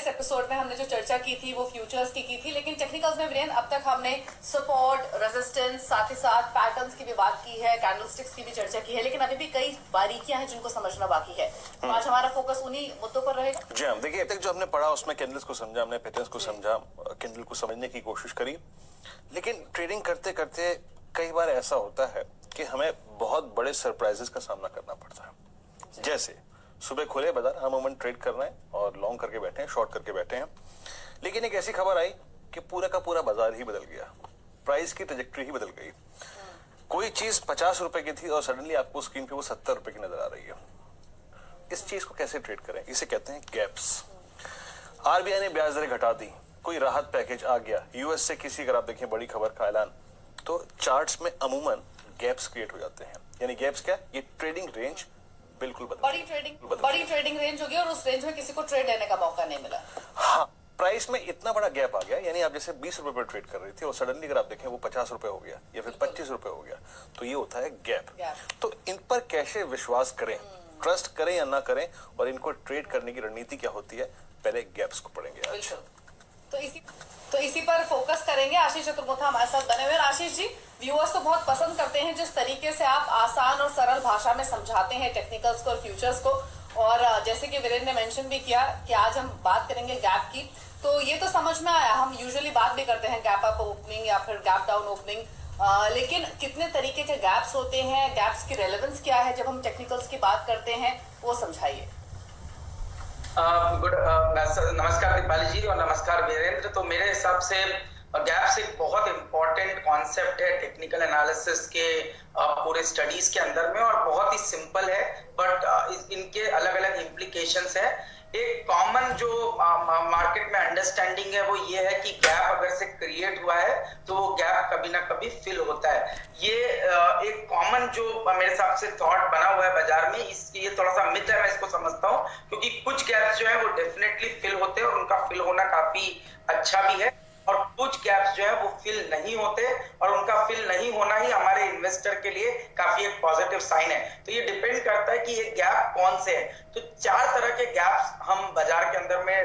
इस एपिसोड में हमने जो चर्चा की थी वो फ्यूचर्स की थी, लेकिन टेक्निकल्स में वीरेन अब तक हमने सपोर्ट, रेजिस्टेंस, साथ ही साथ पैटर्न्स की भी बात की है, कैंडलस्टिक्स की भी चर्चा की है, लेकिन अभी भी कई बारीकियां हैं जिनको समझना बाकी है। तो आज हमारा फोकस उन्हीं मुद्दों पर रहेगा। जी हाँ, देखिए अब तक जो हमने पढ़ा उसमें कैंडल्स को समझा, हमने पैटर्न्स को समझा, कैंडल को समझने की कोशिश करी, लेकिन ट्रेडिंग करते करते कई बार ऐसा होता है कि हमें बहुत बड़े सरप्राइजेस का सामना करना पड़ता है। जैसे सुबह खुले बाजार, हम अमूमन ट्रेड कर रहे हैं और लॉन्ग करके बैठे हैं, शॉर्ट करके बैठे हैं, लेकिन एक ऐसी खबर आई कि पूरा का पूरा बाजार ही बदल गया, प्राइस की ट्रेजेक्टरी ही बदल गई। कोई चीज 50 रुपए की थी और सडनली आपको स्क्रीन पे वो 70 रुपए की नजर आ रही है। इस चीज को कैसे ट्रेड करें? इसे कहते हैं गैप्स। आरबीआई ने ब्याज दरें घटा दी, कोई राहत पैकेज आ गया, यूएस से किसी, अगर आप देखें बड़ी खबर का ऐलान, तो चार्ट्स में अमूमन गैप्स क्रिएट हो जाते हैं। यानी गैप्स क्या? ये ट्रेडिंग रेंज बिल्कुल बदल, बड़ी ट्रेडिंग रेंज होगी और उस रेंज में किसी को ट्रेड लेने का मौका नहीं मिला। हाँ, प्राइस में इतना बड़ा गैप आ गया, यानी आप जैसे 20 रुपए पर ट्रेड कर रहे थे और सडनली अगर आप देखें वो 50 रुपए हो गया या फिर 25 रुपए हो गया, तो ये होता है गैप। तो इन पर कैसे विश्वास करें, ट्रस्ट करें या ना करें, और इनको ट्रेड करने की रणनीति क्या होती है, पहले गैप्स को पढ़ेंगे आज। तो इसी पर फोकस करेंगे। आशीष चतुर्मुथा हमारे साथ बने हुए हैं। आशीष जी, व्यूअर्स तो बहुत पसंद करते हैं जिस तरीके से आप आसान और सरल भाषा में समझाते हैं टेक्निकल्स को और फ्यूचर्स को, और जैसे कि वीरेन ने मेंशन भी किया कि आज हम बात करेंगे गैप की, तो ये तो समझ में आया, हम यूजुअली बात भी करते हैं गैप अप ओपनिंग या फिर गैप डाउन ओपनिंग, लेकिन कितने तरीके के गैप्स होते हैं, गैप्स की रेलेवेंस क्या है जब हम टेक्निकल्स की बात करते हैं, वो समझाइए। नमस्कार दीपाली जी और नमस्कार वीरेंद्र। तो मेरे हिसाब से गैप्स एक बहुत इंपॉर्टेंट कॉन्सेप्ट है टेक्निकल एनालिसिस के पूरे स्टडीज के अंदर में, और बहुत ही सिंपल है, बट इनके अलग अलग इम्प्लीकेशंस है। एक कॉमन जो मार्केट में अंडरस्टैंडिंग है वो ये है कि गैप अगर से क्रिएट हुआ है तो वो गैप कभी ना कभी फिल होता है। ये एक कॉमन जो मेरे हिसाब से थॉट बना हुआ है बाजार में, इसकी ये थोड़ा सा मिथ है, मैं इसको समझता हूँ, क्योंकि कुछ गैप्स जो है वो डेफिनेटली फिल होते हैं और उनका फिल होना काफी अच्छा भी है, और कुछ गैप्स जो है वो फिल नहीं होते और उनका फिल नहीं होना ही हमारे इन्वेस्टर के लिए काफी एक पॉजिटिव साइन है। तो ये डिपेंड करता है कि ये गैप कौन से हैं। तो 4 तरह के गैप्स हम बाजार के अंदर में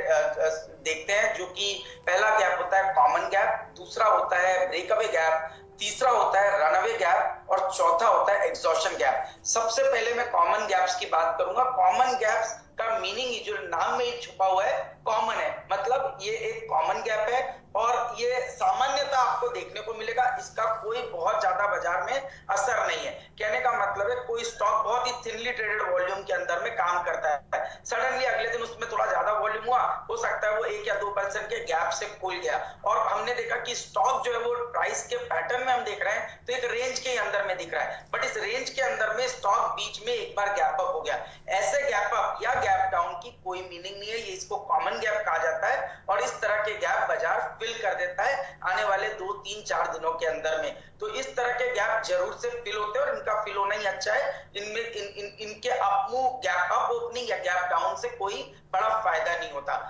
देखते हैं, जो कि पहला गैप होता है कॉमन गैप, दूसरा होता है ब्रेकअवे गैप, तीसरा होता है रनअवे गैप, और चौथा होता है एग्जॉशन गैप। सबसे पहले मैं कॉमन गैप्स की बात करूंगा। कॉमन गैप्स का मीनिंग जो नाम में ही छुपा हुआ है, कॉमन है, मतलब ये एक कॉमन गैप है और ये सामान्यतः आपको देखने को मिलेगा, इसका कोई बहुत ज्यादा बाजार में असर नहीं है। कहने का मतलब है कोई स्टॉक बहुत ही थिनली ट्रेडेड वॉल्यूम के अंदर में काम करता है, सडनली अगले दिन उसमें थोड़ा ज्यादा वॉल्यूम हुआ, हो सकता है वो 1 या 2% के गैप से खुल गया, और हमने देखा कि स्टॉक जो है वो प्राइस के पैटर्न में हम देख रहे हैं तो एक रेंज के अंदर में दिख रहा है, बट इस रेंज के अंदर में स्टॉक बीच में एक बार गैप अप हो गया। ऐसे गैप अप या गैप डाउन की कोई मीनिंग नहीं है, ये इसको कॉमन गैप कहा जाता है, और इस तरह के गैप बाजार फिल कर देता है आने वाले 2, 3, 4 दिनों के अंदर में। तो इस तरह के गैप जरूर से फिल होते हैं और इनका फिल होना ही अच्छा है। इनमें इनके अपमूव, गैप अप ओपनिंग या गैप डाउन से कोई बड़ा फायदा नहीं होता।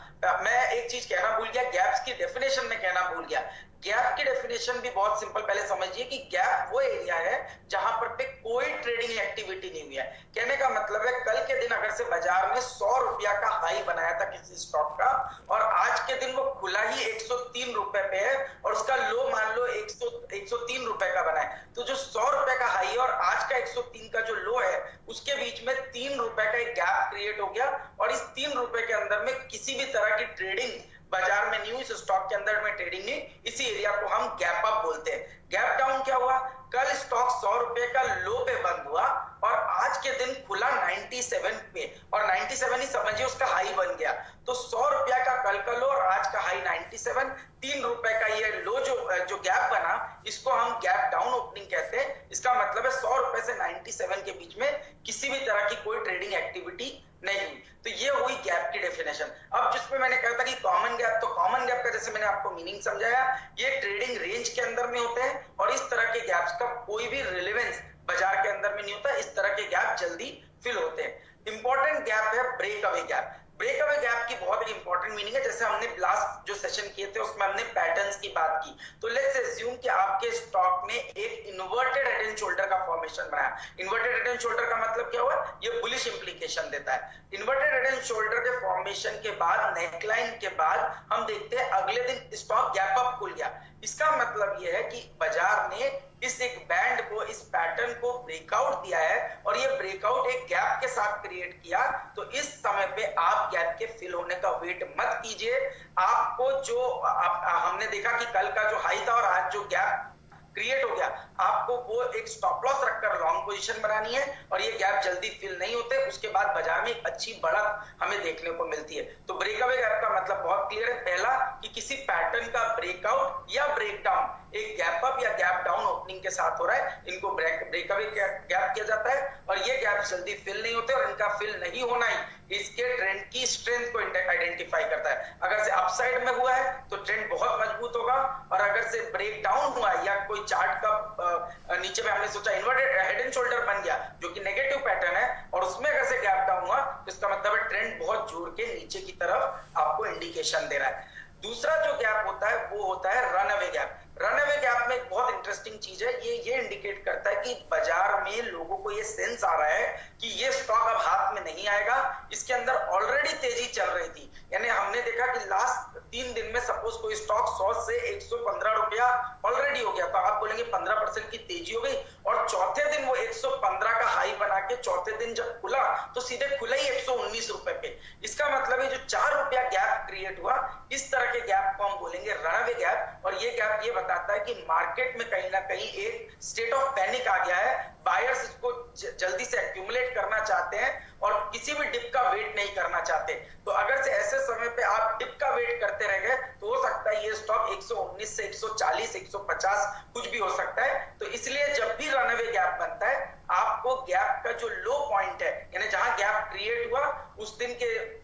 मैं एक चीज कहना भूल गया, गैप्स की डेफिनेशन में कहना भूल गया। गैप की डेफिनेशन भी बहुत सिंपल, पहले समझिए कि गैप वो एरिया है जहां पर पे कोई ट्रेडिंग एक्टिविटी नहीं हुई है। कहने का मतलब है कल के दिन अगर से बाजार में 100 रुपया का हाई बनाया था किसी स्टॉक का, और आज के दिन वो खुला ही 103 रुपए पे है और उसका लो मान लो 103 रुपए का बना है, तो जो 100 रुपए का हाई है और आज का 103 का जो लो है उसके बीच में 3 रुपए का एक गैप क्रिएट हो गया, और इस 3 रुपए के अंदर में किसी भी तरह की ट्रेडिंग बाजार में नहीं हुई, इस स्टॉक के अंदर में ट्रेडिंग नहीं, इसी एरिया को हम गैप अप बोलते हैं। गैप डाउन क्या हुआ? कल स्टॉक 100 रुपए का लो पे बंद हुआ और आज के दिन खुला 97 पे, और 97 ही समझिए उसका हाई बन गया। तो 100 रुपया का कल का लो और आज का हाई 97, 3 रुपए का ये लो जो गैप बना, इसको हम गैप डाउन ओपनिंग कहते हैं। इसका मतलब है 100 रुपए से 97 के बीच में किसी भी तरह की कोई ट्रेडिंग एक्टिविटी नहीं हुई। तो ये हुई गैप की डेफिनेशन। अब जिसमें मैंने कहा था कि कॉमन गैप, तो कॉमन गैप का जैसे मैंने आपको मीनिंग समझाया, ये ट्रेडिंग रेंज के अंदर में होते हैं और इस तरह के गैप्स का कोई भी रिलेवेंस बाजार के अंदर में नहीं होता, इस तरह के गैप जल्दी फिल होते हैं। इंपॉर्टेंट गैप है break away gap. Breakaway gap की बहुत एक इंपॉर्टेंट मीनिंग है। जैसे हमने लास्ट जो सेशन किए थे उसमें हमने पैटर्न्स की बात की, तो लेट्स अज्यूम कि आपके स्टॉक ने एक इन्वर्टेड हेड एंड शोल्डर का फॉर्मेशन बनाया। इन्वर्टेड हेड एंड शोल्डर का मतलब क्या हुआ? ये बुलिश इंप्लीकेशन देता है। इन्वर्टेड हेड एंड शोल्डर के फॉर्मेशन के बाद, नेकलाइन के बाद हम देखते हैं अगले दिन स्टॉक गैप अप खुल गया। इसका मतलब यह है कि बाजार ने इस एक बैंड को, इस पैटर्न को ब्रेकआउट दिया है और ये ब्रेकआउट एक गैप के साथ क्रिएट किया। तो इस समय पे आप गैप के फिल होने का वेट मत कीजिए। आपको जो हमने देखा कि कल का जो हाई था और आज जो गैप क्रिएट हो गया, आपको वो एक स्टॉप लॉस रखकर लॉन्ग पोजीशन बनानी है और ये गैप जल्दी फिल नहीं होते। उसके बाद बाजार में एक अच्छी बढ़त हमें देखने को मिलती है। तो ब्रेकअवे गैप का मतलब बहुत क्लियर है। पहला कि किसी पैटर्न का ब्रेकआउट या ब्रेकडाउन एक गैप अप या गैप डाउन ओपनिंग के साथ हो रहा है, इनको ब्रेकअवे गैप किया जाता है और ये गैप जल्दी फिल नहीं होते और इनका फिल नहीं होना ही इसके ट्रेंड की स्ट्रेंथ को आइडेंटिफाई करता है। अगर से अपसाइड में हुआ है तो ट्रेंड बहुत मजबूत होगा और अगर से ब्रेक डाउन हुआ या कोई चार्ट का नीचे में हमने सोचा इन्वर्टेड हेड एंड शोल्डर बन गया जो कि नेगेटिव पैटर्न है और उसमें अगर से गैप डाउन हुआ तो इसका मतलब है ट्रेंड बहुत जोर के नीचे की तरफ आपको इंडिकेशन दे रहा है। दूसरा जो गैप होता है वो होता है रनअवे गैप। रनअवे गैप में एक बहुत इंटरेस्टिंग चीज है, ये इंडिकेट करता है कि बाजार में लोगों को ये सेंस आ रहा है कि ये स्टॉक अब हाथ में नहीं आएगा। इसके अंदर ऑलरेडी तेजी चल रही थी, यानी हमने देखा कि लास्ट 3 दिन में सपोज कोई स्टॉक 100 से 115 रुपया ऑलरेडी हो गया, तो आप बोलेंगे 15% की तेजी हो गई और चौथे दिन वो 115 का हाई बना के चौथे दिन जब खुला तो सीधे खुला ही 119 रुपए पे। इसका मतलब है जो 4 रुपया गैप क्रिएट हुआ, इस तरह के गैप को हम बोलेंगे रनअवे गैप। और ये गैप ये बताता है कि मार्केट में कहीं ना कहीं एक स्टेट ऑफ पैनिक आ गया है। बायर्स इसको जल्दी से एक्यूमुलेट करना चाहते हैं और किसी भी डिप का वेट नहीं करना चाहते। तो अगर से ऐसे समय पे आप डिप का वेट करते रह गए तो हो सकता है ये स्टॉक 119 से 140 150 कुछ भी हो सकता है। तो इसलिए जब भी रनअवे गैप बनता है आपको गैप का जो लो पॉइंट है, यानी जहां गैप क्रिएट हुआ उस दिन के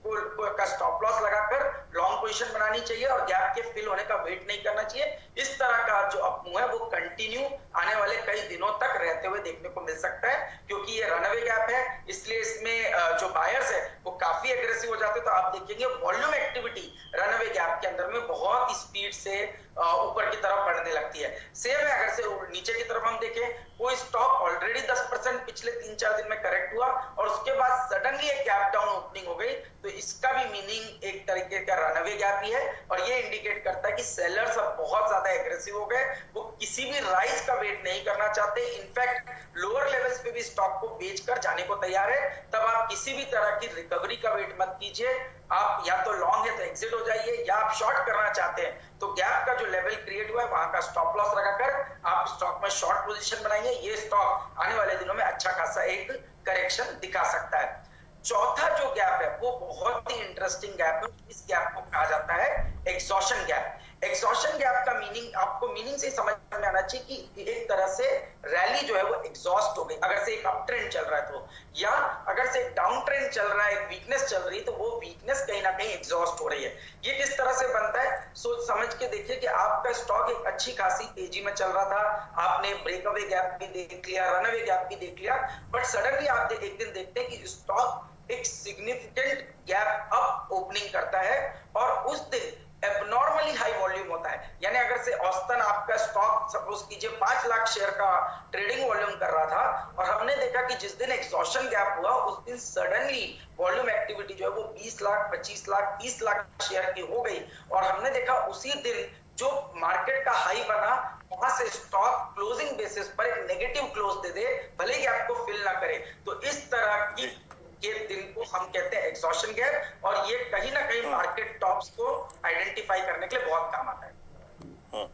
का स्टॉप लॉस लगाकर लॉन्ग पोजीशन बनानी चाहिए और गैप के फिल होने का वेट नहीं करना चाहिए। इस तरह का जो अपमूव है वो कंटिन्यू आने वाले कई दिनों तक रहते हुए देखने को मिल सकता है, क्योंकि ये रनअवे गैप है। इसलिए इसमें जो बायर्स है वो काफी एग्रेसिव हो जाते हैं। तो आप देखेंगे वॉल्यूम एक्टिविटी रनअवे गैप के अंदर में बहुत स्पीड से ऊपर की तरफ बढ़ने लगती है। सेम है अगर से नीचे की तरफ हम देखें, कोई स्टॉक ऑलरेडी 10% पिछले 3-4 दिन में करेक्ट हुआ और उसके बाद सडनली एक गैप डाउन ओपनिंग हो गई, तो इसका भी मीनिंग एक तरीके का रनअवे गैप ही है और ये इंडिकेट करता है कि सेलर्स अब बहुत ज्यादा एग्रेसिव हो गए। वो किसी भी राइज का वेट नहीं करना चाहते, इनफैक्ट लोअर लेवल्स पे भी स्टॉक को बेचकर जाने को तैयार है। तब आप किसी भी तरह की रिकवरी का वेट मत कीजिए। आप या तो लॉन्ग है तो एग्जिट हो जाइए, या आप शॉर्ट करना चाहते हैं तो गैप का जो लेवल क्रिएट हुआ है वहां का स्टॉप लॉस लगाकर आप स्टॉक में शॉर्ट पोजीशन बनाइए। ये स्टॉक आने वाले दिनों में अच्छा खासा एक करेक्शन दिखा सकता है। चौथा जो गैप है वो बहुत ही इंटरेस्टिंग गैप है। इस गैप को कहा जाता है एग्जॉशन गैप। एग्जॉशन गैप का मीनिंग आपको मीनिंग से समझ में आना चाहिए कि एक तरह से रैली जो है वो एग्जॉस्ट हो गई। अगर से एक अप ट्रेंड चल रहा है तो, या अगर से एक डाउन ट्रेंड चल रहा है, एक वीकनेस चल रही है, तो वो वीकनेस कहीं ना कहीं एग्जॉस्ट हो रही है। ये किस तरह से बनता है सोच समझ के देखिए कि आपका स्टॉक एक अच्छी खासी तेजी में चल रहा था, आपने ब्रेकअवे गैप भी देख लिया, रनअवे गैप भी देख लिया, बट सडनली आप एक दिन देखते हैं कि स्टॉक एक सिग्निफिकेंट गैप अप ओपनिंग करता है और उस दिन एबनॉर्मली हाई वॉल्यूम होता है। यानी अगर से औसतन आपका स्टॉक सपोज कीजिए 5 लाख शेयर का ट्रेडिंग वॉल्यूम कर रहा था और हमने देखा कि जिस दिन एग्जॉशन गैप हुआ उस दिन सडनली वॉल्यूम एक्टिविटी जो है वो 20 लाख 25 लाख 30 लाख शेयर की हो गई और हमने देखा उसी दिन जो मार्केट का हाई बना वहां से स्टॉक क्लोजिंग बेसिस पर एक नेगेटिव क्लोज दे दे, भले ही आपको फिल ना करे। तो इस तरह की के दिन को हम कहते हैं एग्जॉशन गैप और ये कहीं ना कहीं मार्केट टॉप्स को आइडेंटिफाई करने के लिए बहुत काम आता है।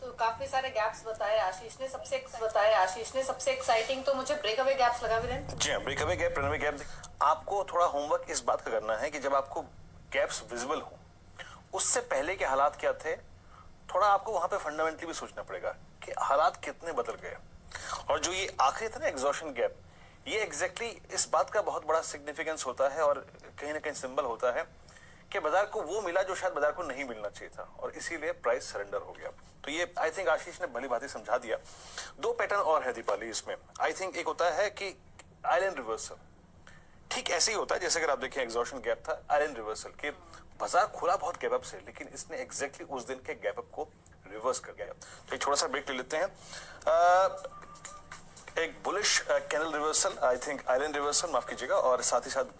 तो काफी सारे गैप्स बताए आशीष ने। सबसे एक्साइटिंग तो मुझे ब्रेकअवे गैप्स लगा वीरेंद्र। जी हाँ, ब्रेकअवे गैप, रनअवे गैप। आपको थोड़ा होमवर्क इस बात का करना है कि जब आपको गैप्स विजिबल हो उससे पहले के हालात क्या थे, थोड़ा आपको वहां पे फंडामेंटली भी सोचना पड़ेगा कि हालात कितने बदल गए। और जो ये आखिरी था ना एग्जॉशन गैप, ये एग्जैक्टली इस बात का बहुत बड़ा सिग्निफिकेंस होता है और कहीं ना कहीं सिंबल होता है कि बाजार को वो मिला जो शायद बाजार को नहीं मिलना चाहिए था और इसीलिए प्राइस सरेंडर हो गया। तो ये आई थिंक आशीष ने भली भांति समझा दिया। 2 पैटर्न और है दीपाली इसमें। आई थिंक एक होता है कि आइलैंड रिवर्सल, ठीक ऐसे ही होता है जैसे अगर आप देखें एग्जॉशन गैप था आयरन रिवर्सल के बाजार खुला बहुत गैप अप से, लेकिन इसने एग्जैक्टली उस दिन के गैप अप को रिवर्स कर गया। तो एक छोटा सा ब्रेक ले लेते हैं। एक bullish candle reversal, I think iron reversal, माफ कीजिएगा, और साथ ही साथ